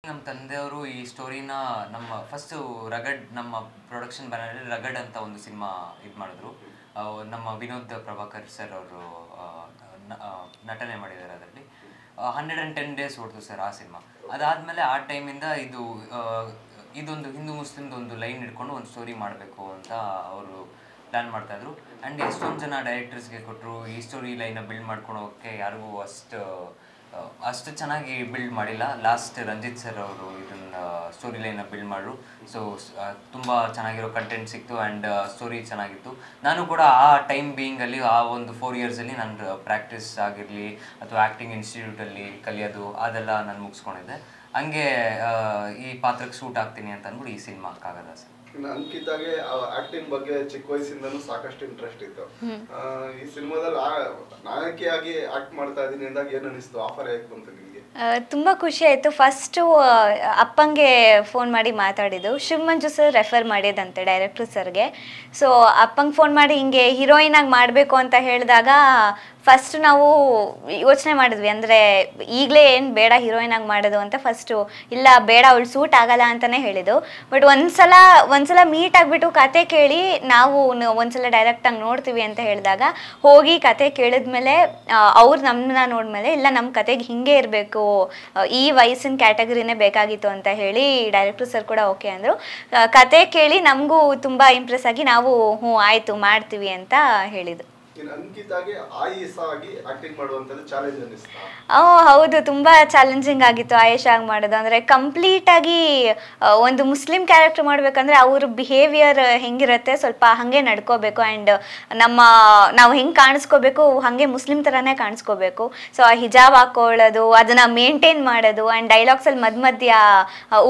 ನಮ್ಮ ತಂದೆಯವರು ಈ ಸ್ಟೋರಿನ ನಮ್ಮ ಫಸ್ಟು ರಗಡ್ ನಮ್ಮ ಪ್ರೊಡಕ್ಷನ್ ಬ್ಯಾನರಲ್ಲಿ ರಗಡ್ ಅಂತ ಒಂದು ಸಿನಿಮಾ ಇದು ಮಾಡಿದ್ರು. ನಮ್ಮ ವಿನೋದ್ ಪ್ರಭಾಕರ್ ಸರ್ ಅವರು ನಟನೆ ಮಾಡಿದ್ದಾರೆ ಅದರಲ್ಲಿ. 110 ಡೇಸ್ ಓಡ್ತು ಸರ್ ಆ ಸಿನಿಮಾ. ಅದಾದಮೇಲೆ ಆ ಟೈಮಿಂದ ಇದೊಂದು ಹಿಂದೂ ಮುಸ್ಲಿಮ್ದು ಒಂದು ಲೈನ್ ಹಿಡ್ಕೊಂಡು ಒಂದು ಸ್ಟೋರಿ ಮಾಡಬೇಕು ಅಂತ ಅವರು ಪ್ಲ್ಯಾನ್ ಮಾಡ್ತಾಯಿದ್ರು. ಆ್ಯಂಡ್ ಎಷ್ಟೊಂದು ಜನ ಡೈರೆಕ್ಟರ್ಸ್ಗೆ ಕೊಟ್ಟರು. ಈ ಸ್ಟೋರಿ ಲೈನ ಬಿಲ್ಡ್ ಮಾಡ್ಕೊಂಡು ಹೋಗೋಕ್ಕೆ ಯಾರಿಗೂ ಅಷ್ಟು ಚೆನ್ನಾಗಿ ಬಿಲ್ಡ್ ಮಾಡಿಲ್ಲ. ಲಾಸ್ಟ್ ರಂಜಿತ್ ಸರ್ ಅವರು ಇದನ್ನು ಸ್ಟೋರಿ ಲೈನ ಬಿಲ್ಡ್ ಮಾಡಿದ್ರು. ಸೊ ತುಂಬ ಚೆನ್ನಾಗಿರೋ ಕಂಟೆಂಟ್ ಸಿಕ್ತು ಆ್ಯಂಡ್ ಸ್ಟೋರಿ ಚೆನ್ನಾಗಿತ್ತು. ನಾನು ಕೂಡ ಆ ಟೈಮ್ ಬೀಯಿಂಗಲ್ಲಿ ಆ ಒಂದು 4 ಇಯರ್ಸಲ್ಲಿ ನಾನು ಪ್ರಾಕ್ಟೀಸ್ ಆಗಿರಲಿ ಅಥವಾ ಆ್ಯಕ್ಟಿಂಗ್ ಇನ್ಸ್ಟಿಟ್ಯೂಟಲ್ಲಿ ಕಲಿಯೋದು ಅದೆಲ್ಲ ನಾನು ಮುಗಿಸ್ಕೊಂಡಿದ್ದೆ. ಹಂಗೆ ಈ ಪಾತ್ರಕ್ಕೆ ಸೂಟ್ ಆಗ್ತೀನಿ ಅಂತ ಅಂದ್ಬಿಟ್ಟು ಈ ಸಿನಿಮಾ ಹಾಕಾಗದ ಸರ್. ನನ್ಕಿದ್ದಾಗೆ ಆಕ್ಟಿಂಗ್ ಬಗ್ಗೆ ಚಿಕ್ಕ ವಯಸ್ಸಿಂದನೂ ಸಾಕಷ್ಟು ಇಂಟ್ರೆಸ್ಟ್ ಇತ್ತು. ಈ ಸಿನಿಮಾದಲ್ಲಿ ನಾಯಕಿಯಾಗಿ ಆಕ್ಟ್ ಮಾಡ್ತಾ ಇದೀನಿ ಅಂದಾಗ ಏನ್ ಅನಿಸ್ತು? ಆಫರ್ ಹೇಗೆ ಬಂತು ನಿಮಗೆ? ತುಂಬ ಖುಷಿ ಆಯಿತು. ಫಸ್ಟು ಅಪ್ಪಂಗೆ ಫೋನ್ ಮಾಡಿ ಮಾತಾಡಿದ್ದು. ಶಿವಮಂಜು ಸರ್ ರೆಫರ್ ಮಾಡಿದಂತೆ ಡೈರೆಕ್ಟ್ರ್ ಸರ್ಗೆ. ಸೊ ಅಪ್ಪಂಗೆ ಫೋನ್ ಮಾಡಿ ಹಿಂಗೆ ಹೀರೋಯಿನಾಗಿ ಮಾಡಬೇಕು ಅಂತ ಹೇಳಿದಾಗ ಫಸ್ಟ್ ನಾವು ಯೋಚನೆ ಮಾಡಿದ್ವಿ, ಅಂದರೆ ಈಗಲೇ ಏನು ಬೇಡ ಹೀರೋಯಿನಾಗಿ ಮಾಡೋದು ಅಂತ. ಫಸ್ಟು ಇಲ್ಲ ಬೇಡ, ಅವಳು ಸೂಟ್ ಆಗಲ್ಲ ಅಂತಲೇ ಹೇಳಿದ್ದು. ಬಟ್ ಒಂದ್ಸಲ ಮೀಟ್ ಆಗಿಬಿಟ್ಟು ಕತೆ ಕೇಳಿ ನಾವು ಒಂದ್ಸಲ ಡೈರೆಕ್ಟಾಗಿ ನೋಡ್ತೀವಿ ಅಂತ ಹೇಳಿದಾಗ ಹೋಗಿ ಕತೆ ಕೇಳಿದ್ಮೇಲೆ ಅವ್ರು ನಮ್ಮನ್ನ ನೋಡಿದ್ಮೇಲೆ ಇಲ್ಲ ನಮ್ಮ ಕತೆಗೆ ಹಿಂಗೆ ಇರಬೇಕು, ಈ ವಯಸ್ಸಿನ ಕ್ಯಾಟಗರಿನೇ ಬೇಕಾಗಿತ್ತು ಅಂತ ಹೇಳಿ ಡೈರೆಕ್ಟ್ರು ಸರ್ ಕೂಡ ಓಕೆ ಅಂದರು. ಕತೆ ಕೇಳಿ ನಮಗೂ ತುಂಬ ಇಂಪ್ರೆಸ್ ಆಗಿ ನಾವು ಹ್ಞೂ ಆಯಿತು ಮಾಡ್ತೀವಿ ಅಂತ ಹೇಳಿದ್ದು. ಹೌದು, ತುಂಬ ಚಾಲೆಂಜಿಂಗ್ ಆಗಿತ್ತು ಆಯೇಷಾ ಆಗಿ ಮಾಡೋದು. ಅಂದರೆ ಕಂಪ್ಲೀಟಾಗಿ ಒಂದು ಮುಸ್ಲಿಂ ಕ್ಯಾರೆಕ್ಟರ್ ಮಾಡಬೇಕಂದ್ರೆ ಅವ್ರ ಬಿಹೇವಿಯರ್ ಹೆಂಗಿರುತ್ತೆ ಸ್ವಲ್ಪ ಹಾಗೆ ನಡ್ಕೋಬೇಕು. ಆ್ಯಂಡ್ ನಾವು ಹೆಂಗೆ ಕಾಣಿಸ್ಕೋಬೇಕು ಹಾಗೆ ಮುಸ್ಲಿಂ ಥರನೇ ಕಾಣಿಸ್ಕೋಬೇಕು. ಸೊ ಆ ಹಿಜಾಬ್ ಹಾಕೊಳ್ಳೋದು, ಅದನ್ನು ಮೇಂಟೈನ್ ಮಾಡೋದು, ಆ್ಯಂಡ್ ಡೈಲಾಗ್ಸಲ್ಲಿ ಮಧ್ಯ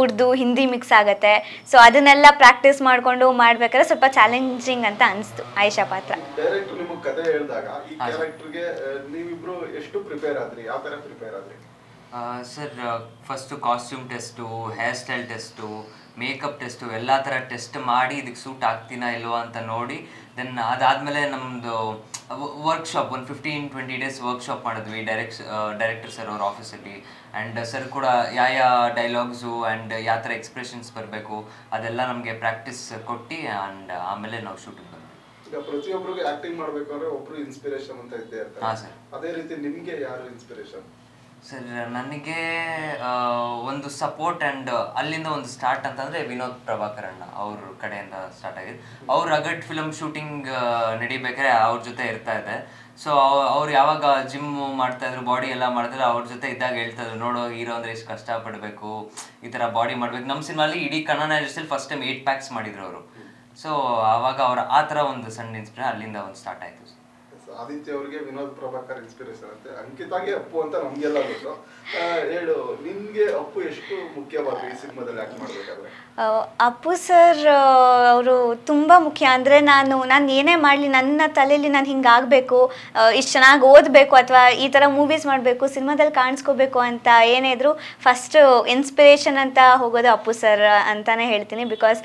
ಉರ್ದು ಹಿಂದಿ ಮಿಕ್ಸ್ ಆಗುತ್ತೆ. ಸೊ ಅದನ್ನೆಲ್ಲ ಪ್ರಾಕ್ಟೀಸ್ ಮಾಡಿಕೊಂಡು ಮಾಡ್ಬೇಕಾದ್ರೆ ಸ್ವಲ್ಪ ಚಾಲೆಂಜಿಂಗ್ ಅಂತ ಅನಿಸ್ತು ಆಯೇಷಾ ಪಾತ್ರ. ಹೇಳಿದಾಗ ಈ ಕ್ಯಾರೆಕ್ಟರ್ಗೆ ನೀವಿಬ್ರು ಎಷ್ಟು ಪ್ರಿಪೇರ್ ಆದ್ರಿ? ಯಾವ ತರ ಪ್ರಿಪೇರ್ ಆದ್ರಿ? Sir first costume test, hair style test, makeup test ಎಲ್ಲ ಥರ ಟೆಸ್ಟ್ ಮಾಡಿ ಇದಕ್ಕೆ ಸೂಟ್ ಆಗ್ತೀನಾ ಇಲ್ವಾ ಅಂತ ನೋಡಿ ದೆನ್ ಅದಾದಮೇಲೆ ನಮ್ಮದು ವರ್ಕ್ಶಾಪ್ ಒಂದು 15-20 ಡೇಸ್ ವರ್ಕ್ಶಾಪ್ ಮಾಡಿದ್ವಿ ಡೈರೆಕ್ಟರ್ ಸರ್ ಅವ್ರ ಆಫೀಸಲ್ಲಿ. ಆ್ಯಂಡ್ ಸರ್ ಕೂಡ ಯಾವ ಡೈಲಾಗ್ಸು ಆ್ಯಂಡ್ ಯಾವ ಥರ ಎಕ್ಸ್ಪ್ರೆಷನ್ಸ್ ಬರಬೇಕು ಅದೆಲ್ಲ ನಮಗೆ ಪ್ರಾಕ್ಟೀಸ್ ಕೊಟ್ಟು ಆ್ಯಂಡ್ ಆಮೇಲೆ ನಾವು ಶೂಟಿಂಗ್ ಬಂದ್ವಿ. ಈಗ ಪ್ರತಿಯೊಬ್ಬರಿಗೆ ಆಕ್ಟಿಂಗ್ ಮಾಡಬೇಕು ಅಂದ್ರೆ ಒಬ್ರು ಇನ್ಸ್ಪಿರೇಷನ್ ಅಂತ ಇದ್ದೇ ಇರ್ತಾರೆ. ಅದೇ ರೀತಿ ನಿಮಗೆ ಯಾರು ಇನ್ಸ್ಪಿರೇಷನ್? ಸರ್ ನನಗೆ ಒಂದು ಸಪೋರ್ಟ್ ಆ್ಯಂಡ್ ಅಲ್ಲಿಂದ ಒಂದು ಸ್ಟಾರ್ಟ್ ಅಂತಂದರೆ ವಿನೋದ್ ಪ್ರಭಾಕರ್ ಅಣ್ಣ ಅವ್ರ ಕಡೆಯಿಂದ ಸ್ಟಾರ್ಟ್ ಆಗಿದೆ. ಅವ್ರು ರಗಡ್ ಫಿಲಮ್ ಶೂಟಿಂಗ್ ನಡಿಬೇಕಾದ್ರೆ ಅವ್ರ ಜೊತೆ ಇರ್ತಾ ಇದೆ. ಸೊ ಅವ್ರು ಯಾವಾಗ ಜಿಮ್ ಮಾಡ್ತಾಯಿದ್ರು, ಬಾಡಿ ಎಲ್ಲ ಮಾಡಿದ್ರೆ ಅವ್ರ ಜೊತೆ ಇದ್ದಾಗ ಹೇಳ್ತಾಯಿದ್ರು, ನೋಡೋ ಹೀರೋ ಅಂದರೆ ಎಷ್ಟು ಕಷ್ಟಪಡಬೇಕು, ಈ ಥರ ಬಾಡಿ ಮಾಡಬೇಕು. ನಮ್ಮ ಸಿನಿಮಾಲಿ ಇಡೀ ಕನ್ನಡ ಇಂಡಸ್ಟ್ರಿಯಲ್ಲಿ ಫಸ್ಟ್ ಟೈಮ್ 8 ಪ್ಯಾಕ್ಸ್ ಮಾಡಿದ್ರು ಅವರು. ಸೊ ಆವಾಗ ಅವ್ರ ಆ ಥರ ಒಂದು ಸಣ್ಣ ಇನ್ಸ್ಪಿರೇಷನ್ ಅಲ್ಲಿಂದ ಒಂದು ಸ್ಟಾರ್ಟ್ ಆಯಿತು. ಆದಿತ್ಯ ಅವರಿಗೆ ವಿನೋದ್ ಪ್ರಭಾಕರ್ ಇನ್ಸ್ಪಿರೇಷನ್ ಅಂತೆ, ಅಂಕಿತಾಗೆ ಅಪ್ಪು ಅಂತ ನಮಗೆಲ್ಲ ಗೊತ್ತು. ಹೇಳು, ನಿಮಗೆ ಅಪ್ಪು ಎಷ್ಟು ಮುಖ್ಯವಾಗಿ ಈ ಸಿನಿಮಾದಲ್ಲಿ ಆಕ್ಟ್ ಮಾಡಬೇಕಾದ್ರೆ? ಅಪ್ಪು ಸರ್ ಅವರು ತುಂಬ ಮುಖ್ಯ. ಅಂದರೆ ನಾನು ಏನೇ ಮಾಡಲಿ ನನ್ನ ತಲೆಯಲ್ಲಿ ನಾನು ಹಿಂಗಾಗಬೇಕು, ಇಷ್ಟು ಚೆನ್ನಾಗಿ ಓದಬೇಕು ಅಥವಾ ಈ ಥರ ಮೂವೀಸ್ ಮಾಡಬೇಕು, ಸಿನಿಮಾದಲ್ಲಿ ಕಾಣಿಸ್ಕೋಬೇಕು ಅಂತ ಏನೇ ಇದ್ದರೂ ಫಸ್ಟು ಇನ್ಸ್ಪಿರೇಷನ್ ಅಂತ ಹೋಗೋದು ಅಪ್ಪು ಸರ್ ಅಂತಲೇ ಹೇಳ್ತೀನಿ. ಬಿಕಾಸ್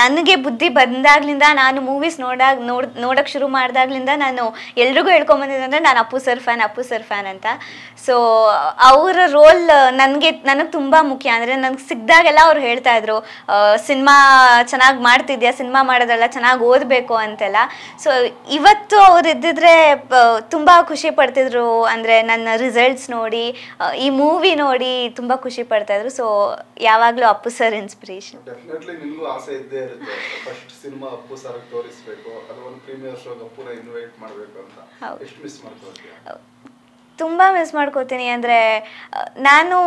ನನಗೆ ಬುದ್ಧಿ ಬಂದಾಗ್ಲಿಂದ, ನಾನು ಮೂವೀಸ್ ನೋಡೋಕ್ಕೆ ಶುರು ಮಾಡಿದಾಗ್ಲಿಂದ ನಾನು ಎಲ್ರಿಗೂ ಹೇಳ್ಕೊಂಬಂದಿದ್ದೆ ಅಂದರೆ ನಾನು ಅಪ್ಪು ಸರ್ ಫ್ಯಾನ್ ಅಂತ. ಸೊ ಅವರ ರೋಲ್ ನನಗೆ ತುಂಬ ಮುಖ್ಯ. ಅಂದರೆ ನನಗೆ ಸಿಕ್ಕಿದಾಗೆಲ್ಲ ಅವ್ರು ಹೇಳ್ತಾ ಇದ್ರು, ಸಿನಿಮಾ ಚೆನ್ನಾಗಿ ಮಾಡ್ತಿದ್ಯಾ, ಸಿನಿಮಾ ಮಾಡೋದಲ್ಲ, ಚೆನ್ನಾಗಿ ಓದಬೇಕು ಅಂತೆಲ್ಲ. ಸೊ ಇವತ್ತು ಅವ್ರು ಇದ್ದಿದ್ರೆ ತುಂಬ ಖುಷಿ ಪಡ್ತಿದ್ರು. ಅಂದರೆ ನನ್ನ ರಿಸಲ್ಟ್ಸ್ ನೋಡಿ, ಈ ಮೂವಿ ನೋಡಿ ತುಂಬ ಖುಷಿ ಪಡ್ತಾಯಿದ್ರು. ಸೊ ಯಾವಾಗಲೂ ಅಪ್ಪು ಸರ್ ಇನ್ಸ್ಪಿರೇಷನ್. ಡೆಫಿನೆಟ್ಲಿ ನಿಮಗೂ ಆಸೆ ಇದ್ದೇ ಇರುತ್ತೆ, ಫಸ್ಟ್ ಸಿನಿಮಾ ಅಪ್ಪು ಸರ್ ತೋರಿಸಬೇಕು, ಅದು ಒಂದು ಪ್ರೀಮಿಯರ್ ಶೋಗೆ ಅಪ್ಪುನ ಇನ್ವೈಟ್ ಮಾಡಬೇಕು ಅಂತ. ಎಷ್ಟು ಮಿಸ್ ಮಾಡ್ಕೊಳ್ತೀರಾ? ತುಂಬ ಮಿಸ್ ಮಾಡ್ಕೋತೀನಿ. ಅಂದರೆ ನಾನು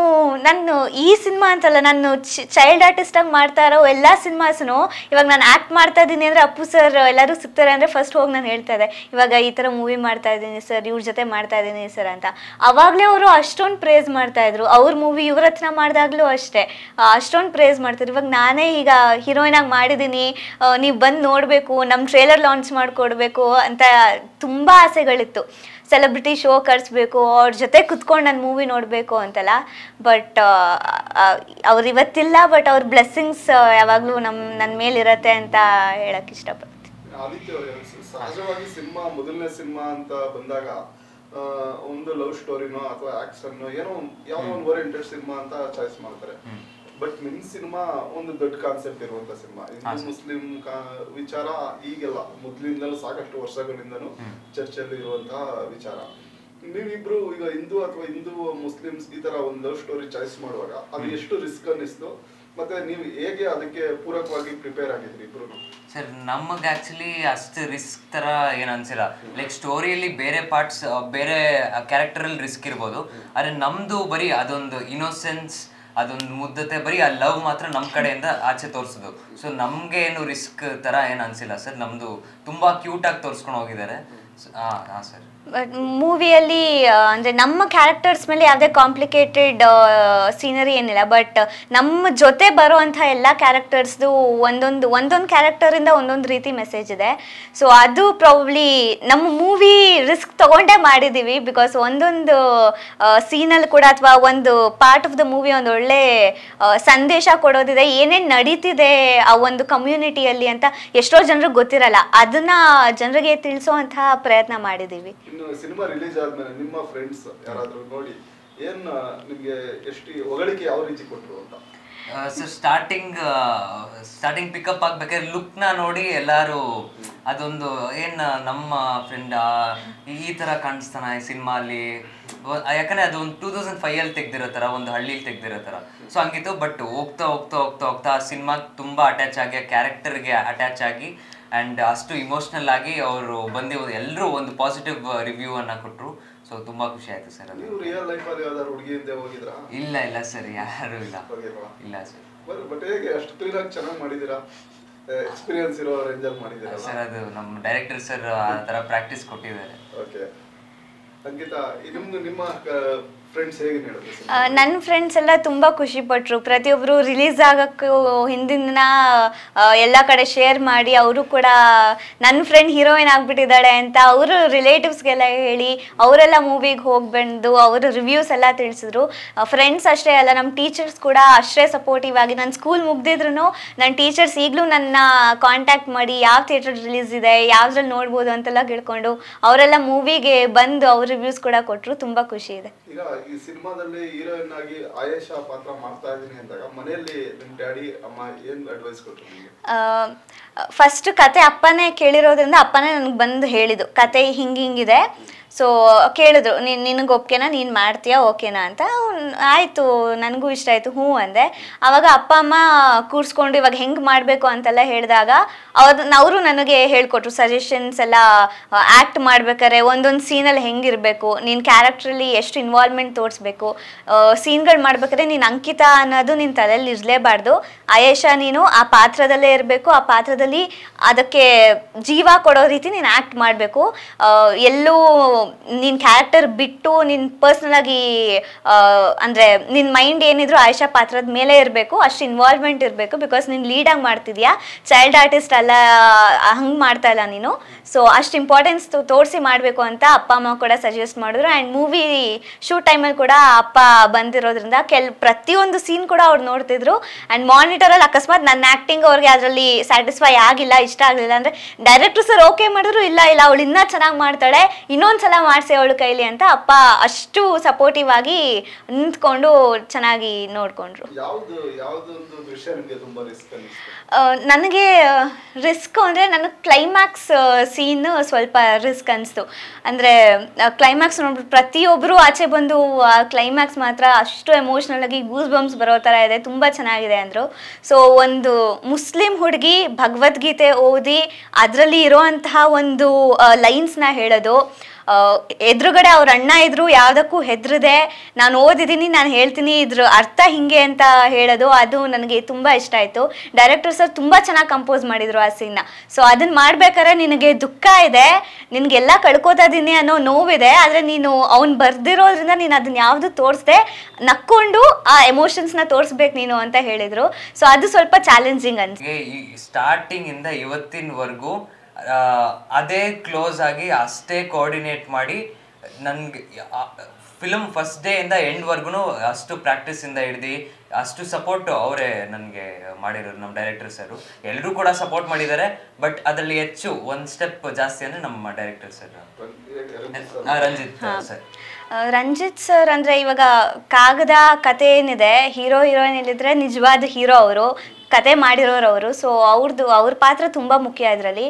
ಈ ಸಿನಿಮಾ ಅಂತಲ್ಲ, ನಾನು ಚೈಲ್ಡ್ ಆರ್ಟಿಸ್ಟಾಗಿ ಮಾಡ್ತಾ ಇರೋ ಎಲ್ಲ ಸಿನಿಮಾಸೂ ಇವಾಗ ನಾನು ಆ್ಯಕ್ಟ್ ಮಾಡ್ತಾ ಇದ್ದೀನಿ ಅಂದರೆ ಅಪ್ಪು ಸರ್ ಎಲ್ಲರೂ ಸಿಗ್ತಾರೆ ಅಂದರೆ ಫಸ್ಟ್ ಹೋಗಿ ನಾನು ಹೇಳ್ತಾ ಇದ್ದೆ, ಇವಾಗ ಈ ಥರ ಮೂವಿ ಮಾಡ್ತಾ ಇದ್ದೀನಿ ಸರ್, ಇವ್ರ ಜೊತೆ ಮಾಡ್ತಾ ಇದ್ದೀನಿ ಸರ್ ಅಂತ. ಆವಾಗಲೇ ಅವರು ಅಷ್ಟೊಂದು ಪ್ರೇಸ್ ಮಾಡ್ತಾಯಿದ್ರು. ಅವ್ರ ಮೂವಿ ಇವ್ರ ಹತ್ರ ಮಾಡಿದಾಗಲೂ ಅಷ್ಟೇ ಅಷ್ಟೊಂದು ಪ್ರೇಸ್ ಮಾಡ್ತಿದ್ರು. ಇವಾಗ ನಾನೇ ಈಗ ಹೀರೋಯಿನಾಗಿ ಮಾಡಿದ್ದೀನಿ, ನೀವು ಬಂದು ನೋಡಬೇಕು, ನಮ್ಮ ಟ್ರೇಲರ್ ಲಾಂಚ್ ಮಾಡಿಕೊಡ್ಬೇಕು ಅಂತ ತುಂಬ ಆಸೆಗಳಿತ್ತು. ಸೆಲೆಬ್ರಿಟಿ ಶೋ ಕರೆಸ್ಬೇಕು, ಅವ್ರ ಜೊತೆ ಕುತ್ಕೊಂಡು ನಾನು ಮೂವಿ ನೋಡಬೇಕು ಅಂತೆಲ್ಲ. ಬಟ್ ಅವ್ರು ಇವತ್ತಿಲ್ಲ, ಬಟ್ ಅವ್ರ ಬ್ಲೆಸ್ಸಿಂಗ್ಸ್ ಯಾವಾಗಲೂ ನನ್ನ ಮೇಲಿರತ್ತೆ ಅಂತ ಹೇಳಕ್ಕೆ ಇಷ್ಟಪಡ್ತೀನಿ. ಸಹಜವಾಗಿ ಸಿನಿಮಾ ಮೊದಲನೇ ಸಿನಿಮಾ ಅಂತ ಬಂದಾಗ ಒಂದು ಲವ್ ಸ್ಟೋರಿನೋ ಅಥವಾ ಆಕ್ಷನ್ ಏನೋ ಯಾವ ಒಂದು ಓರಿಯೆಂಟೆಡ್ ಸಿನಿಮಾ ಅಂತ ಚಾಯ್ಸ್ ಮಾಡ್ತಾರೆ. ಬಟ್ ನಿಮ್ ಸಿನಿಮಾ ಒಂದು ದೊಡ್ಡ ಕಾನ್ಸೆಪ್ಟ್ ಇರುವಂತ ಸಿನಿಮಾ. ಹಿಂದೂ ಮುಸ್ಲಿಂ ವಿಚಾರ ಈಗೆಲ್ಲ ಮೊದ್ಲಿಂದಲೂ ಸಾಕಷ್ಟು ವರ್ಷಗಳಿಂದನೂ ಚರ್ಚೆಯಲ್ಲಿ ಇರುವಂತಹ ವಿಚಾರ. ನೀವಿಬ್ರು ಈಗ ಹಿಂದೂ ಅಥವಾ ಹಿಂದೂ ಮುಸ್ಲಿಮ್ಸ್ ಈ ತರ ಒಂದು ಲವ್ ಸ್ಟೋರಿ ಚಾಯ್ಸ್ ಮಾಡುವಾಗ ಅದು ಎಷ್ಟು ರಿಸ್ಕ್ ಅನ್ನಿಸ್ತು, ಮತ್ತೆ ನೀವು ಹೇಗೆ ಅದಕ್ಕೆ ಪೂರಕವಾಗಿ ಪ್ರಿಪೇರ್ ಆಗಿದ್ರಿ ಇಬ್ರು? ಸರ್ ನಮಗೆ ಆ್ಯಕ್ಚುಲಿ ಅಷ್ಟು ರಿಸ್ಕ್ ಥರ ಏನು ಅನಿಸಿಲ್ಲ. ಲೈಕ್ ಸ್ಟೋರಿಯಲ್ಲಿ ಬೇರೆ ಪಾರ್ಟ್ಸ್ ಬೇರೆ ಕ್ಯಾರೆಕ್ಟರಲ್ಲಿ ರಿಸ್ಕ್ ಇರ್ಬೋದು, ಆದರೆ ನಮ್ಮದು ಬರೀ ಅದೊಂದು ಇನ್ನೋಸೆನ್ಸ್, ಅದೊಂದು ಮುದ್ದತೆ, ಬರೀ ಆ ಲವ್ ಮಾತ್ರ ನಮ್ಮ ಕಡೆಯಿಂದ ಆಚೆ ತೋರಿಸೋದು. ಸೊ ನಮಗೆ ಏನು ರಿಸ್ಕ್ ಥರ ಏನು ಅನಿಸಿಲ್ಲ ಸರ್. ನಮ್ಮದು ತುಂಬ ಕ್ಯೂಟಾಗಿ ತೋರಿಸ್ಕೊಂಡು ಹೋಗಿದ್ದಾರೆ. ಹಾಂ ಸರ್. ಬಟ್ ಮೂವಿಯಲ್ಲಿ ಅಂದರೆ ನಮ್ಮ ಕ್ಯಾರೆಕ್ಟರ್ಸ್ ಮೇಲೆ ಯಾವುದೇ ಕಾಂಪ್ಲಿಕೇಟೆಡ್ ಸೀನರಿ ಏನಿಲ್ಲ. ಬಟ್ ನಮ್ಮ ಜೊತೆ ಬರೋವಂಥ ಎಲ್ಲ ಕ್ಯಾರೆಕ್ಟರ್ಸ್ದು ಒಂದೊಂದು ಕ್ಯಾರೆಕ್ಟರಿಂದ ಒಂದೊಂದು ರೀತಿ ಮೆಸೇಜ್ ಇದೆ. ಸೊ ಅದು ಪ್ರಾಬ್ಲಿ ನಮ್ಮ ಮೂವಿ ರಿಸ್ಕ್ ತೊಗೊಂಡೇ ಮಾಡಿದ್ದೀವಿ. ಬಿಕಾಸ್ ಒಂದೊಂದು ಸೀನಲ್ಲಿ ಕೂಡ ಅಥವಾ ಒಂದು ಪಾರ್ಟ್ ಆಫ್ ದ ಮೂವಿ ಒಂದು ಒಳ್ಳೆ ಸಂದೇಶ ಕೊಡೋದಿದೆ, ಏನೇನು ನಡೀತಿದೆ ಆ ಒಂದು ಕಮ್ಯುನಿಟಿಯಲ್ಲಿ ಅಂತ ಎಷ್ಟೋ ಜನರಿಗೆ ಗೊತ್ತಿರಲ್ಲ. ಅದನ್ನ ಜನರಿಗೆ ತಿಳಿಸೋವಂತಹ ಪ್ರಯತ್ನ ಮಾಡಿದ್ದೀವಿ. ಇನ್ನು ಸಿನಿಮಾ ರಿಲೀಸ್ ಆದ್ಮೇಲೆ ನಿಮ್ಮ ಫ್ರೆಂಡ್ಸ್ ಯಾರಾದ್ರೂ ನೋಡಿ ಏನ್ ನಿಮ್ಗೆ ಎಷ್ಟು ಹೊಗಳಿಕೆ ಯಾವ ರೀತಿ ಕೊಟ್ರು ಅಂತ? ಸರ್ ಸ್ಟಾರ್ಟಿಂಗ್ ಪಿಕಪ್ ಆಗ್ಬೇಕಾದ್ರೆ ಲುಕ್ನ ನೋಡಿ ಎಲ್ಲರೂ ಅದೊಂದು ಏನು ನಮ್ಮ ಫ್ರೆಂಡ್ ಈ ಥರ ಕಾಣಿಸ್ತಾನ ಈ ಸಿನಿಮಾ ಅಲ್ಲಿ, ಯಾಕಂದರೆ ಅದು ಒಂದು 2005 ತೆಗ್ದಿರೋ ಥರ, ಒಂದು ಹಳ್ಳಿಲಿ ತೆಗ್ದಿರೋ ಥರ. ಸೊ ಹಂಗಿತ್ತು. ಬಟ್ ಹೋಗ್ತಾ ಹೋಗ್ತಾ ಹೋಗ್ತಾ ಹೋಗ್ತಾ ಆ ಸಿನಿಮಾಗೆ ತುಂಬ ಅಟ್ಯಾಚ್ ಆಗಿ, ಆ ಕ್ಯಾರೆಕ್ಟರ್ಗೆ ಅಟ್ಯಾಚ್ ಆಗಿ ಆ್ಯಂಡ್ ಅಷ್ಟು ಇಮೋಷ್ನಲ್ ಆಗಿ ಅವರು ಬಂದು ಎಲ್ಲರೂ ಒಂದು ಪಾಸಿಟಿವ್ ರಿವ್ಯೂ ಅನ್ನ ಕೊಟ್ಟರು. ಸೊ ತುಂಬಾ ಖುಷಿ ಆಯ್ತು ಸರ್. ಅದು ನೀವು ರಿಯಲ್ ಲೈಫ್ ಅಲ್ಲಿ ಯಾವ್ದಾದ್ರು ಹುಡುಗಿ ಹಿಂದೆ ಹೋಗಿದ್ರಾ? ಇಲ್ಲ ಸರ್, ಯಾರು ಇಲ್ಲ ಸರ್. ಬಟ್ ಹೇಗೆ ಅಷ್ಟು ಕ್ಲೀನಾಗಿ ಚೆನ್ನಾಗಿ ಮಾಡಿದ್ದೀರಾ? ಎಕ್ಸ್ಪೀರಿಯನ್ಸ್ ಇರೋ ರೇಂಜಲ್ಲಿ ಮಾಡಿದ್ದೀರಾ ಸರ್? ಅದು ನಮ್ಮ ಡೈರೆಕ್ಟರ್ ಸರ್ ಆ ಥರ ಪ್ರಾಕ್ಟೀಸ್ ಕೊಟ್ಟಿದ್ದಾರೆ. ಓಕೆ. ಅಂಕಿತಾ, ನಿಮ್ಮ ಫ್ರೆಂಡ್ಸ್ ಹೇಗೆ ಹೇಳಿದ್ರು? ನನ್ನ ಫ್ರೆಂಡ್ಸ್ ಎಲ್ಲ ತುಂಬ ಖುಷಿಪಟ್ಟರು. ಪ್ರತಿಯೊಬ್ಬರು ರಿಲೀಸ್ ಆಗೋಕ್ಕೂ ಹಿಂದಿನ ಎಲ್ಲ ಕಡೆ ಶೇರ್ ಮಾಡಿ, ಅವರು ಕೂಡ ನನ್ನ ಫ್ರೆಂಡ್ ಹೀರೋಯಿನ್ ಆಗಿಬಿಟ್ಟಿದ್ದಾಳೆ ಅಂತ ಅವರು ರಿಲೇಟಿವ್ಸ್ಗೆಲ್ಲ ಹೇಳಿ ಅವರೆಲ್ಲ ಮೂವಿಗೆ ಹೋಗಿ ಬಂದು ಅವರು ರಿವ್ಯೂಸ್ ಎಲ್ಲ ತಿಳಿಸಿದ್ರು. ಫ್ರೆಂಡ್ಸ್ ಅಷ್ಟೇ ಅಲ್ಲ, ನಮ್ಮ ಟೀಚರ್ಸ್ ಕೂಡ ಅಷ್ಟೇ ಸಪೋರ್ಟಿವ್ ಆಗಿ, ನನ್ನ ಸ್ಕೂಲ್ ಮುಗ್ದಿದ್ರು ನನ್ನ ಟೀಚರ್ಸ್ ಈಗಲೂ ನನ್ನ ಕಾಂಟ್ಯಾಕ್ಟ್ ಮಾಡಿ ಯಾವ ಥಿಯೇಟರ್ ರಿಲೀಸ್ ಇದೆ, ಯಾವುದ್ರಲ್ಲಿ ನೋಡ್ಬೋದು ಅಂತೆಲ್ಲ ಕೇಳ್ಕೊಂಡು ಅವರೆಲ್ಲ ಮೂವಿಗೆ ಬಂದು ಅವ್ರ ರಿವ್ಯೂಸ್ ಕೂಡ ಕೊಟ್ಟರು. ತುಂಬ ಖುಷಿ ಇದೆ. ಈಗ ಈ ಸಿನಿಮಾದಲ್ಲಿ ಹೀರೋಯಿನ್ ಆಗಿ ಆಯೇಷಾ ಪಾತ್ರ ಮಾಡ್ತಾ ಇದ್ದೀನಿ ಅಂದಾಗ ಮನೆಯಲ್ಲಿ ನಿಮ್ಮ ಡ್ಯಾಡಿ ಅಮ್ಮ ಏನ್ ಅಡ್ವೈಸ್ ಕೊಟ್ಟರು ನಿಮಗೆ? ಫಸ್ಟ್ ಕತೆ ಅಪ್ಪನೇ ಕೇಳಿರೋದ್ರಿಂದ ಅಪ್ಪನೇ ನನಗೆ ಬಂದು ಹೇಳಿದ್ದು, ಕತೆ ಹಿಂಗಿದೆ. ಸೊ ಕೇಳಿದ್ರು, ನಿನಗೆ ಓಕೆನಾ, ನೀನು ಮಾಡ್ತೀಯಾ, ಓಕೆನಾ ಅಂತ. ಆಯಿತು, ನನಗೂ ಇಷ್ಟ ಆಯಿತು, ಹ್ಞೂ ಅಂದೆ. ಆವಾಗ ಅಪ್ಪ ಅಮ್ಮ ಕೂರಿಸ್ಕೊಂಡು ಇವಾಗ ಹೆಂಗೆ ಮಾಡಬೇಕು ಅಂತೆಲ್ಲ ಹೇಳಿದಾಗ ಅವರು ನನಗೆ ಹೇಳ್ಕೊಟ್ರು ಸಜೆಷನ್ಸ್ ಎಲ್ಲ. ಆ್ಯಕ್ಟ್ ಮಾಡ್ಬೇಕಾದ್ರೆ ಒಂದೊಂದು ಸೀನಲ್ಲಿ ಹೆಂಗಿರಬೇಕು, ನೀನು ಕ್ಯಾರೆಕ್ಟ್ರಲ್ಲಿ ಎಷ್ಟು ಇನ್ವಾಲ್ವ್ಮೆಂಟ್ ತೋರಿಸ್ಬೇಕು, ಸೀನ್ಗಳು ಮಾಡ್ಬೇಕಾದ್ರೆ ನೀನು ಅಂಕಿತಾ ಅನ್ನೋದು ನಿನ್ನ ತಲೆಯಲ್ಲಿ ಇರಲೇಬಾರ್ದು, ಆಯೇಷಾ ನೀನು ಆ ಪಾತ್ರದಲ್ಲೇ ಇರಬೇಕು, ಆ ಪಾತ್ರದಲ್ಲಿ ಅದಕ್ಕೆ ಜೀವ ಕೊಡೋ ರೀತಿ ನೀನು ಆ್ಯಕ್ಟ್ ಮಾಡಬೇಕು. ಎಲ್ಲೂ ನಿನ್ನ ಕ್ಯಾರೆಕ್ಟರ್ ಬಿಟ್ಟು ನಿನ್ನ ಪರ್ಸ್ನಲಾಗಿ ಅಂದರೆ ನಿನ್ನ ಮೈಂಡ್ ಏನಿದ್ರು ಆಯೇಷಾ ಪಾತ್ರದ ಮೇಲೆ ಇರಬೇಕು, ಅಷ್ಟು ಇನ್ವಾಲ್ವ್ಮೆಂಟ್ ಇರಬೇಕು. ಬಿಕಾಸ್ ನೀನು ಲೀಡಾಗಿ ಮಾಡ್ತಿದ್ಯಾ, ಚೈಲ್ಡ್ ಆರ್ಟಿಸ್ಟ್ ಅಲ್ಲ, ಹಂಗೆ ಮಾಡ್ತಾ ಇಲ್ಲ ನೀನು. ಸೊ ಅಷ್ಟು ಇಂಪಾರ್ಟೆನ್ಸ್ ತೋರಿಸಿ ಮಾಡಬೇಕು ಅಂತ ಅಪ್ಪ ಅಮ್ಮ ಕೂಡ ಸಜೆಸ್ಟ್ ಮಾಡಿದ್ರು. ಆ್ಯಂಡ್ ಮೂವಿ ಶೂಟ್ ಟೈಮಲ್ಲಿ ಕೂಡ ಅಪ್ಪ ಬಂದಿರೋದ್ರಿಂದ ಪ್ರತಿಯೊಂದು ಸೀನ್ ಕೂಡ ಅವ್ರು ನೋಡ್ತಿದ್ರು. ಆ್ಯಂಡ್ ಮಾನಿಟರಲ್ಲಿ ಅಕಸ್ಮಾತ್ ನನ್ನ ಆ್ಯಕ್ಟಿಂಗ್ ಅವ್ರಿಗೆ ಅದರಲ್ಲಿ ಸ್ಯಾಟಿಸ್ಫೈ ಆಗಿಲ್ಲ, ಇಷ್ಟ ಆಗಲಿಲ್ಲ ಅಂದರೆ ಡೈರೆಕ್ಟ್ರು ಸರ್ ಓಕೆ ಮಾಡಿದ್ರು, ಇಲ್ಲ ಅವಳು ಇನ್ನೂ ಚೆನ್ನಾಗಿ ಮಾಡ್ತಾಳೆ, ಇನ್ನೊಂದ್ಸಲ ಮಾಡಿಸಿ ಅವಳು ಕೈಲಿ ಅಂತ ಅಪ್ಪ ಅಷ್ಟು ಸಪೋರ್ಟಿವ್ ಆಗಿ ನಿಂತ್ಕೊಂಡು ಚೆನ್ನಾಗಿ ನೋಡ್ಕೊಂಡ್ರು. ನನಗೆ ರಿಸ್ಕ್ ಅಂದರೆ ನನಗೆ ಕ್ಲೈಮ್ಯಾಕ್ಸ್ ಸೀನ್ ಸ್ವಲ್ಪ ರಿಸ್ಕ್ ಅನಿಸ್ತು. ಅಂದರೆ ಕ್ಲೈಮ್ಯಾಕ್ಸ್ ನೋಡ್ಬಿಟ್ಟು ಪ್ರತಿಯೊಬ್ಬರು ಆಚೆ ಬಂದು ಆ ಕ್ಲೈಮ್ಯಾಕ್ಸ್ ಮಾತ್ರ ಅಷ್ಟು ಎಮೋಷ್ನಲ್ ಆಗಿ ಗೂಸ್ ಬಂಪ್ಸ್ ಬರೋ ಥರ ಇದೆ, ತುಂಬ ಚೆನ್ನಾಗಿದೆ ಅಂದರು. ಸೊ ಒಂದು ಮುಸ್ಲಿಂ ಹುಡುಗಿ ಭಗವದ್ಗೀತೆ ಓದಿ ಅದರಲ್ಲಿ ಇರೋವಂತಹ ಒಂದು ಲೈನ್ಸ್ನ ಹೇಳೋದು, ಎದುರುಗಡೆ ಅವ್ರ ಅಣ್ಣ ಇದ್ರು ಯಾವುದಕ್ಕೂ ಹೆದ್ರದೆ ನಾನು ಓದಿದ್ದೀನಿ, ನಾನು ಹೇಳ್ತೀನಿ, ಇದ್ರ ಅರ್ಥ ಹಿಂಗೆ ಅಂತ ಹೇಳೋದು, ಅದು ನನಗೆ ತುಂಬ ಇಷ್ಟ ಆಯಿತು. ಡೈರೆಕ್ಟರ್ ಸರ್ ತುಂಬ ಚೆನ್ನಾಗಿ ಕಂಪೋಸ್ ಮಾಡಿದರು ಆ ಸೀನ್ನ. ಸೊ ಅದನ್ನು ಮಾಡ್ಬೇಕಾದ್ರೆ ನಿನಗೆ ದುಃಖ ಇದೆ, ನಿನಗೆಲ್ಲ ಕಳ್ಕೊತಾ ಇದ್ದೀನಿ ಅನ್ನೋ ನೋವಿದೆ, ಆದರೆ ನೀನು ಅವ್ನು ಬರ್ದಿರೋದ್ರಿಂದ ನೀನು ಅದನ್ನ ಯಾವುದು ತೋರಿಸ್ದೆ ನಕ್ಕೊಂಡು ಆ ಎಮೋಷನ್ಸ್ನ ತೋರಿಸ್ಬೇಕು ನೀನು ಅಂತ ಹೇಳಿದರು. ಸೊ ಅದು ಸ್ವಲ್ಪ ಚಾಲೆಂಜಿಂಗ್ ಅನ್ಸುತ್ತೆ. ಸ್ಟಾರ್ಟಿಂಗಿಂದ ಇವತ್ತಿನವರೆಗೂ ಅದೇ ಕ್ಲೋಸ್ ಆಗಿ ಅಷ್ಟೇ ಕೋಆರ್ಡಿನೇಟ್ ಮಾಡಿ ನನಗೆ ಫಿಲ್ಮ್ ಫಸ್ಟ್ ಡೇ ಇಂದ ಎಂಡ್ ವರ್ಗು ಅಷ್ಟು ಪ್ರಾಕ್ಟೀಸ್ ಇಂದ ಹಿಡ್ದು ಅಷ್ಟು ಸಪೋರ್ಟ್ ಅವರೇ ನನಗೆ ಮಾಡಿರೋರು. ನಮ್ಮ ಡೈರೆಕ್ಟರ್ ಸರ್ ಎಲ್ಲರೂ ಕೂಡ ಸಪೋರ್ಟ್ ಮಾಡಿದ್ದಾರೆ, ಬಟ್ ಅದರಲ್ಲಿ ಹೆಚ್ಚು ಒಂದು ಸ್ಟೆಪ್ ಜಾಸ್ತಿ ಅಂದ್ರೆ ನಮ್ಮ director sir Ranjit sir. Ranjit sir ಅಂದರೆ ಇವಾಗ ಕಾಗದ ಕತೆ ಏನಿದೆ, ಹೀರೋ ಹೀರೋಯಿನ್ ಇಲ್ಲಿದ್ರೆ ನಿಜವಾದ ಹೀರೋ ಅವರು, ಕತೆ ಮಾಡಿರೋರು ಅವರು. ಸೊ ಅವ್ರ ಪಾತ್ರ ತುಂಬ ಮುಖ್ಯ ಇದರಲ್ಲಿ.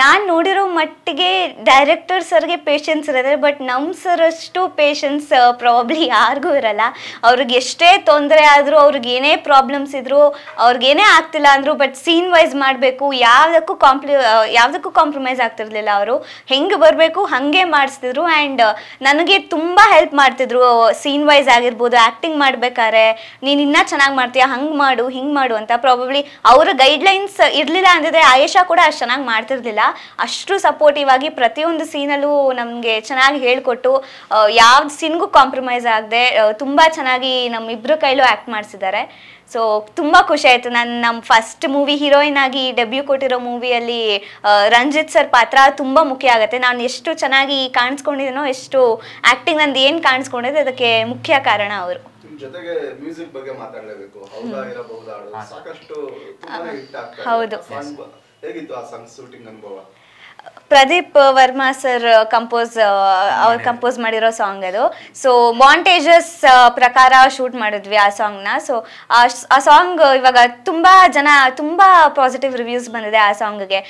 ನಾನು ನೋಡಿರೋ ಮಟ್ಟಿಗೆ ಡೈರೆಕ್ಟರ್ ಸರ್ಗೆ ಪೇಷನ್ಸ್ ಇರುತ್ತೆ, ಬಟ್ ನಮ್ಮ ಸರ್ ಅಷ್ಟು ಪೇಷನ್ಸ್ ಪ್ರಾಬ್ಲಿ ಯಾರಿಗೂ ಇರಲ್ಲ. ಅವ್ರಿಗೆ ಎಷ್ಟೇ ತೊಂದರೆ ಆದರೂ, ಅವ್ರಿಗೆ ಏನೇ ಪ್ರಾಬ್ಲಮ್ಸ್ ಇದ್ದರೂ, ಅವ್ರಿಗೇನೇ ಆಗ್ತಿಲ್ಲ ಅಂದರು, ಬಟ್ ಸೀನ್ ವೈಸ್ ಮಾಡಬೇಕು, ಯಾವುದಕ್ಕೂ ಕಾಂಪ್ರಮೈಸ್ ಆಗ್ತಿರ್ಲಿಲ್ಲ. ಅವರು ಹೆಂಗೆ ಬರಬೇಕು ಹಾಗೆ ಮಾಡಿಸ್ತಿದ್ರು. ಆ್ಯಂಡ್ ನನಗೆ ತುಂಬ ಹೆಲ್ಪ್ ಮಾಡ್ತಿದ್ರು, ಸೀನ್ ವೈಸ್ ಆಗಿರ್ಬೋದು, ಆ್ಯಕ್ಟಿಂಗ್ ಮಾಡಬೇಕಾದ್ರೆ ನೀನು ಇನ್ನೂ ಚೆನ್ನಾಗಿ ಮಾಡ್ತೀಯಾ, ಹಂಗೆ ಮಾಡು ಹಿಂಗೆ ಮಾಡು ಅಂತ. ಪ್ರಾಬಬ್ಲಿ ಅವರ ಗೈಡ್ಲೈನ್ಸ್ ಇರಲಿಲ್ಲ ಅಂದಿದ್ರೆ ಆಯೇಷಾ ಕೂಡ ಅಷ್ಟು ಚೆನ್ನಾಗಿ ಮಾಡ್ತಿರ್ಲಿಲ್ಲ. ಅಷ್ಟು ಸಪೋರ್ಟಿವ್ ಆಗಿ ಪ್ರತಿಯೊಂದು ಸೀನಲ್ಲೂ ನಮಗೆ ಚೆನ್ನಾಗಿ ಹೇಳಿಕೊಟ್ಟು, ಯಾವ ಸೀನ್ಗೂ ಕಾಂಪ್ರಮೈಸ್ ಆಗದೆ ತುಂಬ ಚೆನ್ನಾಗಿ ನಮ್ಮಿಬ್ಬರ ಕೈಲೂ ಆ್ಯಕ್ಟ್ ಮಾಡಿಸಿದ್ದಾರೆ. ಸೊ ತುಂಬ ಖುಷಿ ಆಯಿತು. ನಮ್ಮ ಫಸ್ಟ್ ಮೂವಿ ಹೀರೋಯಿನ್ ಆಗಿ ಡೆಬ್ಯೂ ಕೊಟ್ಟಿರೋ ಮೂವಿಯಲ್ಲಿ ರಂಜಿತ್ ಸರ್ ಪಾತ್ರ ತುಂಬ ಮುಖ್ಯ ಆಗುತ್ತೆ. ನಾನು ಎಷ್ಟು ಚೆನ್ನಾಗಿ ಕಾಣಿಸ್ಕೊಂಡಿದ್ದೀನೋ, ಎಷ್ಟು ಆ್ಯಕ್ಟಿಂಗ್ ನಂದು ಏನು ಕಾಣಿಸ್ಕೊಂಡಿದೆ ಅದಕ್ಕೆ ಮುಖ್ಯ ಕಾರಣ ಅವರು. ಜೊತೆಗೆ ಮ್ಯೂಸಿಕ್ ಬಗ್ಗೆ ಮಾತಾಡಲೇಬೇಕು. ಹೌದಾ ಇರಬಹುದಾ ಸಾಕಷ್ಟು ತುಂಬಾನೇ ಹಿಟ್ ಆಗ್ತಾ ಇದೆ. ಹೌದು. ಹೇಗಿತ್ತು ಆ ಸಾಂಗ್ ಶೂಟಿಂಗ್ ಅನುಭವ? ಪ್ರದೀಪ್ ವರ್ಮಾ ಸರ್ ಅವ್ರು ಕಂಪೋಸ್ ಮಾಡಿರೋ ಸಾಂಗ್ ಅದು. ಸೊ ಮಾಂಟೇಜಸ್ ಪ್ರಕಾರ ಶೂಟ್ ಮಾಡಿದ್ವಿ ಆ ಸಾಂಗ್ನ. ಸೊ ಆ ಸಾಂಗ್ ಇವಾಗ ತುಂಬ ಪಾಸಿಟಿವ್ ರಿವ್ಯೂಸ್ ಬಂದಿದೆ ಆ ಸಾಂಗ್ಗೆ.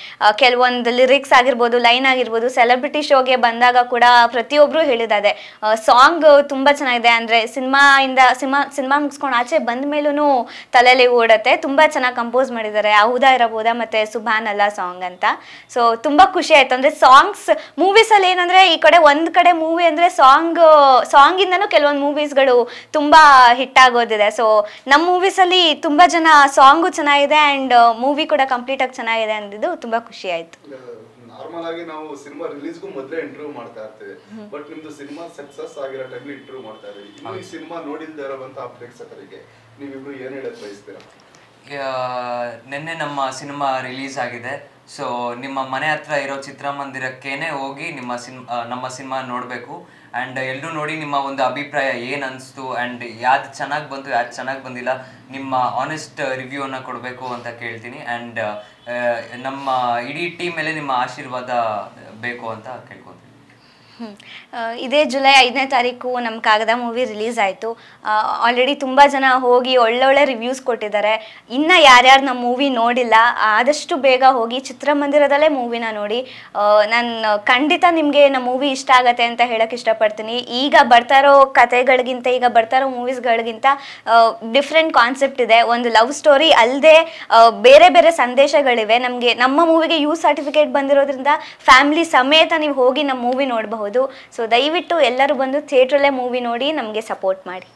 ಕೆಲವೊಂದು ಲಿರಿಕ್ಸ್ ಆಗಿರ್ಬೋದು, ಲೈನ್ ಆಗಿರ್ಬೋದು, ಸೆಲೆಬ್ರಿಟಿ ಶೋಗೆ ಬಂದಾಗ ಕೂಡ ಪ್ರತಿಯೊಬ್ಬರು ಹೇಳಿದ್ದಾರೆ ಸಾಂಗ್ ತುಂಬ ಚೆನ್ನಾಗಿದೆ. ಅಂದರೆ ಸಿನಿಮಾ ಮುಗಿಸ್ಕೊಂಡು ಆಚೆ ಬಂದ ಮೇಲೂ ತಲೆಯಲ್ಲಿ ಓಡುತ್ತೆ. ತುಂಬ ಚೆನ್ನಾಗಿ ಕಂಪೋಸ್ ಮಾಡಿದ್ದಾರೆ. ಹೌದಾ ಇರಬಹುದಾ ಮತ್ತು ಸುಭಾನ್ ಅಲ್ಲ ಸಾಂಗ್ ಅಂತ. ಸೊ ತುಂಬ ಖುಷಿ ಆಯ್ತು. ಅಂದ್ರೆ ಸಾಂಗ್ಸ್ ಮೂವೀಸಲ್ಲಿ ಏನಂದ್ರೆ ಈ ಕಡೆ ಒಂದ್ ಕಡೆ ಮೂವಿ ಅಂದ್ರೆ ಸಾಂಗಿಂದನೂ ಕೆಲವೊಂದು ಮೂವೀಸ್ಗಳು ತುಂಬಾ ಹಿಟ್ ಆಗೋದಿದೆ. ಸೊ ನಮ್ಮ ಮೂವೀಸಲ್ಲಿ ತುಂಬಾ ಜನ ಸಾಂಗು ಚೆನ್ನಾಗಿದೆ ಅಂಡ್ ಮೂವಿ ಕೂಡ ಕಂಪ್ಲೀಟ್ ಆಗಿ ಚೆನ್ನಾಗಿದೆ ಅಂದಿದ್ದು ತುಂಬಾ ಖುಷಿ ಆಯ್ತು. ನಾರ್ಮಲ್ ಆಗಿ ನಾವು ಸಿನಿಮಾ ರಿಲೀಸ್ಗೂ ಮೊದಲೇ ಇಂಟರ್ವ್ಯೂ ಮಾಡ್ತಾ ಇರ್ತೀವಿ, ಬಟ್ ನಿಮ್ದು ಸಿನಿಮಾ ಸಕ್ಸಸ್ ಆಗಿರೋ ಟೈಮ್ಲಿ ಇಂಟರ್ವ್ಯೂ ಮಾಡ್ತಾ ಇದ್ದೀವಿ. ಇನ್ನು ಈ ಸಿನಿಮಾ ನೋಡಿಲ್ದೇ ಇರುವಂತ ಪ್ರೇಕ್ಷಕರಿಗೆ ನೀವಿಬ್ರು ಏನ್ ಹೇಳಕ್ ಬಯಸ್ತೀರಾ? ನಿನ್ನೆ ನಮ್ಮ ಸಿನಿಮಾ ರಿಲೀಸ್ ಆಗಿದೆ. ಸೊ ನಿಮ್ಮ ಮನೆ ಹತ್ರ ಇರೋ ಚಿತ್ರಮಂದಿರಕ್ಕೇನೆ ಹೋಗಿ ನಮ್ಮ ಸಿನಿಮಾ ನೋಡಬೇಕು. ಆ್ಯಂಡ್ ಎಲ್ಲರೂ ನೋಡಿ ನಿಮ್ಮ ಒಂದು ಅಭಿಪ್ರಾಯ ಏನು ಅನಿಸ್ತು ಆ್ಯಂಡ್ ಯಾವ್ದು ಚೆನ್ನಾಗಿ ಬಂತು ಯಾವ್ದು ಚೆನ್ನಾಗಿ ಬಂದಿಲ್ಲ ನಿಮ್ಮ ಆನೆಸ್ಟ್ ರಿವ್ಯೂನ ಕೊಡಬೇಕು ಅಂತ ಕೇಳ್ತೀನಿ. ಆ್ಯಂಡ್ ನಮ್ಮ ಇಡೀ ಟೀಮ್ ಮೇಲೆ ನಿಮ್ಮ ಆಶೀರ್ವಾದ ಬೇಕು ಅಂತ ಕೇಳ್ಕೊತೀನಿ. ಇದೇ ಜುಲೈ 5ನೇ ತಾರೀಕು ನಮ್ಮ ಕಾಗದ ಮೂವಿ ರಿಲೀಸ್ ಆಯಿತು. ಆಲ್ರೆಡಿ ತುಂಬ ಜನ ಹೋಗಿ ಒಳ್ಳೊಳ್ಳೆ ರಿವ್ಯೂಸ್ ಕೊಟ್ಟಿದ್ದಾರೆ. ಇನ್ನು ಯಾರ್ಯಾರು ನಮ್ಮ ಮೂವಿ ನೋಡಿಲ್ಲ ಆದಷ್ಟು ಬೇಗ ಹೋಗಿ ಚಿತ್ರಮಂದಿರದಲ್ಲೇ ಮೂವಿನ ನೋಡಿ. ನಾನು ಖಂಡಿತ ನಿಮಗೆ ನಮ್ಮ ಮೂವಿ ಇಷ್ಟ ಆಗತ್ತೆ ಅಂತ ಹೇಳಕ್ಕೆ ಇಷ್ಟಪಡ್ತೀನಿ. ಈಗ ಬರ್ತಾ ಇರೋ ಕತೆಗಳಿಗಿಂತ, ಈಗ ಬರ್ತಾ ಇರೋ ಮೂವೀಸ್ಗಳಿಗಿಂತ ಡಿಫ್ರೆಂಟ್ ಕಾನ್ಸೆಪ್ಟ್ ಇದೆ. ಒಂದು ಲವ್ ಸ್ಟೋರಿ ಅಲ್ಲದೆ ಬೇರೆ ಬೇರೆ ಸಂದೇಶಗಳಿವೆ. ನಮ್ಮ ಮೂವಿಗೆ ಯು ಸರ್ಟಿಫಿಕೇಟ್ ಬಂದಿರೋದ್ರಿಂದ ಫ್ಯಾಮಿಲಿ ಸಮೇತ ನೀವು ಹೋಗಿ ನಮ್ಮ ಮೂವಿ ನೋಡಬಹುದು. ಸೊ ದಯವಿಟ್ಟು ಎಲ್ಲರೂ ಬಂದು ಥಿಯೇಟ್ರಲ್ಲೇ ಮೂವಿ ನೋಡಿ ನಮಗೆ ಸಪೋರ್ಟ್ ಮಾಡಿ.